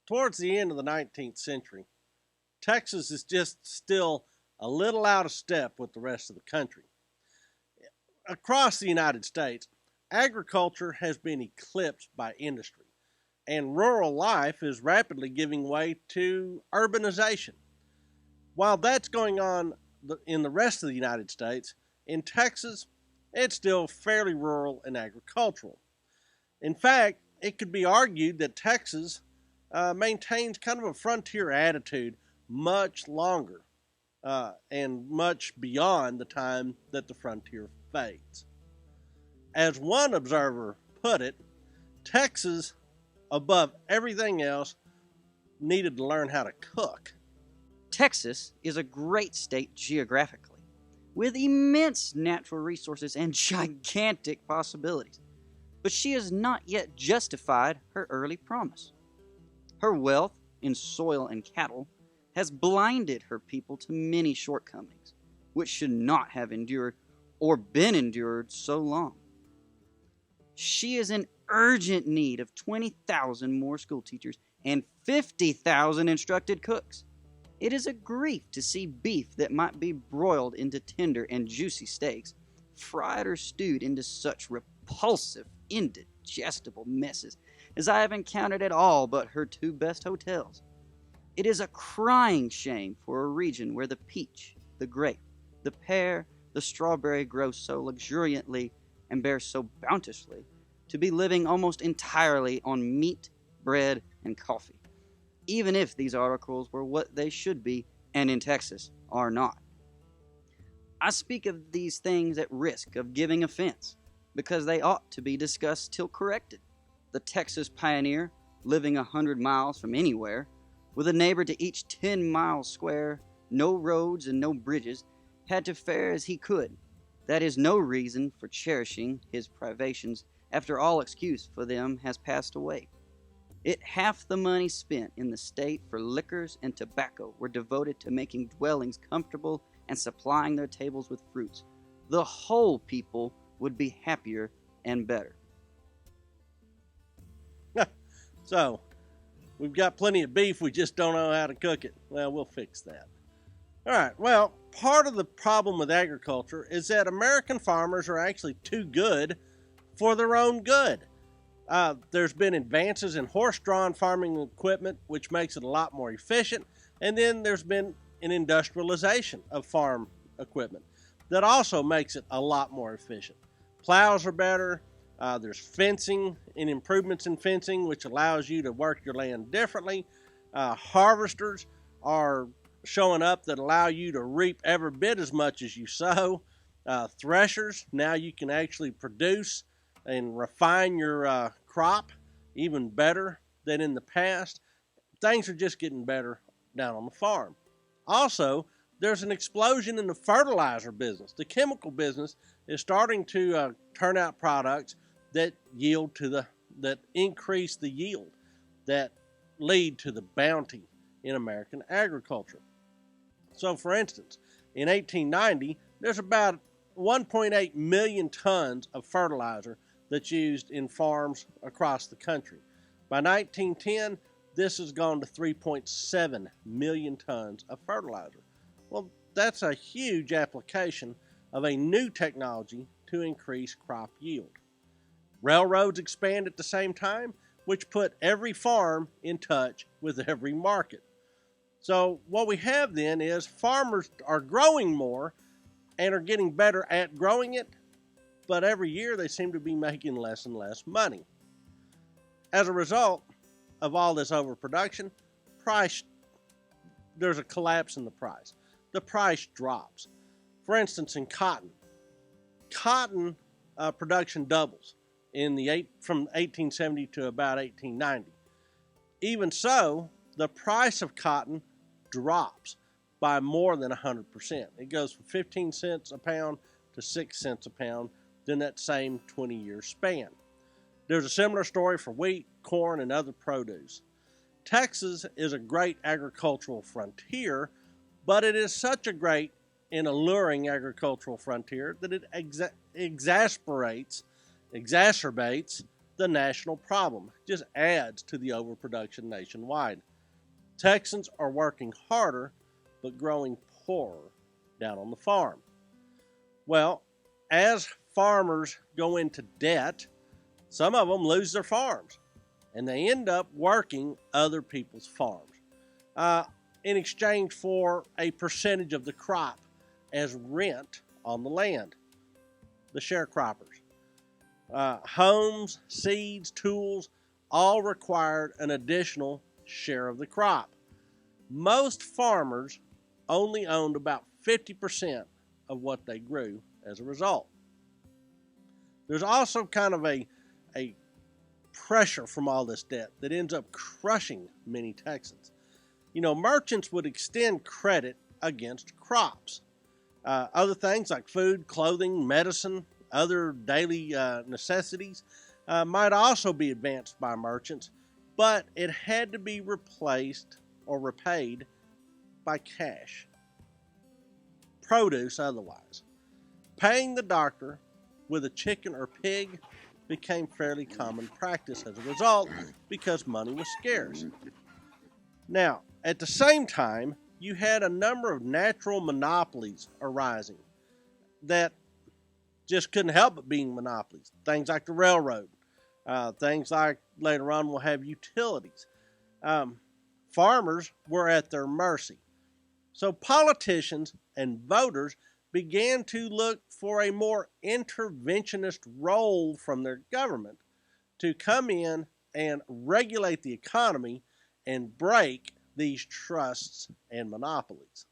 towards the end of the 19th century, Texas is just still a little out of step with the rest of the country. Across the United States, agriculture has been eclipsed by industry, and rural life is rapidly giving way to urbanization. While that's going on in the rest of the United States, in Texas, it's still fairly rural and agricultural. In fact, it could be argued that Texas maintains kind of a frontier attitude much longer and much beyond the time that the frontier fades. As one observer put it, Texas, above everything else, needed to learn how to cook. Texas is a great state geographically, with immense natural resources and gigantic possibilities. But she has not yet justified her early promise. Her wealth in soil and cattle has blinded her people to many shortcomings, which should not have endured or been endured so long. She is in urgent need of 20,000 more school teachers and 50,000 instructed cooks. It is a grief to see beef that might be broiled into tender and juicy steaks, fried or stewed into such repulsive, indigestible messes as I have encountered at all but her two best hotels. It is a crying shame for a region where the peach, the grape, the pear, the strawberry grow so luxuriantly and bear so bountifully, to be living almost entirely on meat, bread, and coffee, even if these articles were what they should be, and in Texas are not. I speak of these things at risk of giving offense, because they ought to be discussed till corrected. The Texas pioneer, living 100 miles from anywhere, with a neighbor to each 10 miles square, no roads and no bridges, had to fare as he could. That is no reason for cherishing his privations after all excuse for them has passed away. It half the money spent in the state for liquors and tobacco were devoted to making dwellings comfortable and supplying their tables with fruits. The whole people would be happier and better. So, we've got plenty of beef, we just don't know how to cook it. Well, we'll fix that. All right, well, part of the problem with agriculture is that American farmers are actually too good for their own good. There's been advances in horse-drawn farming equipment, which makes it a lot more efficient, and then there's been an industrialization of farm equipment that also makes it a lot more efficient. Plows are better. There's fencing and improvements in fencing, which allows you to work your land differently. Harvesters are showing up that allow you to reap every bit as much as you sow. Threshers, now you can actually produce and refine your crop even better than in the past. Things are just getting better down on the farm. Also, there's an explosion in the fertilizer business. The chemical business is starting to turn out products that that increase the yield, that lead to the bounty in American agriculture. So, for instance, in 1890, there's about 1.8 million tons of fertilizer that's used in farms across the country. By 1910, this has gone to 3.7 million tons of fertilizer. Well, that's a huge application of a new technology to increase crop yield. Railroads expand at the same time, which put every farm in touch with every market. So what we have then is farmers are growing more and are getting better at growing it, but every year they seem to be making less and less money. As a result of all this overproduction, there's a collapse in the price. The price drops. For instance, in cotton production doubles from 1870 to about 1890. Even so, the price of cotton drops by more than 100%. It goes from 15 cents a pound to 6 cents a pound in that same 20-year span. There's a similar story for wheat, corn, and other produce. Texas is a great agricultural frontier, but it is such a great and alluring agricultural frontier that it exacerbates the national problem. It just adds to the overproduction nationwide. Texans are working harder but growing poorer down on the farm. Well, as farmers go into debt, some of them lose their farms and they end up working other people's farms in exchange for a percentage of the crop as rent on the land. The sharecroppers. Homes, seeds, tools, all required an additional share of the crop. Most farmers only owned about 50% of what they grew as a result. There's also kind of a pressure from all this debt that ends up crushing many Texans. Merchants would extend credit against crops. Other things like food, clothing, medicine, other daily necessities might also be advanced by merchants, but it had to be replaced or repaid by cash. Produce otherwise. Paying the doctor with a chicken or pig became fairly common practice as a result because money was scarce. Now, at the same time, you had a number of natural monopolies arising that just couldn't help but being monopolies. Things like the railroad, things like later on we'll have utilities. Farmers were at their mercy. So politicians and voters began to look for a more interventionist role from their government to come in and regulate the economy and break these trusts and monopolies.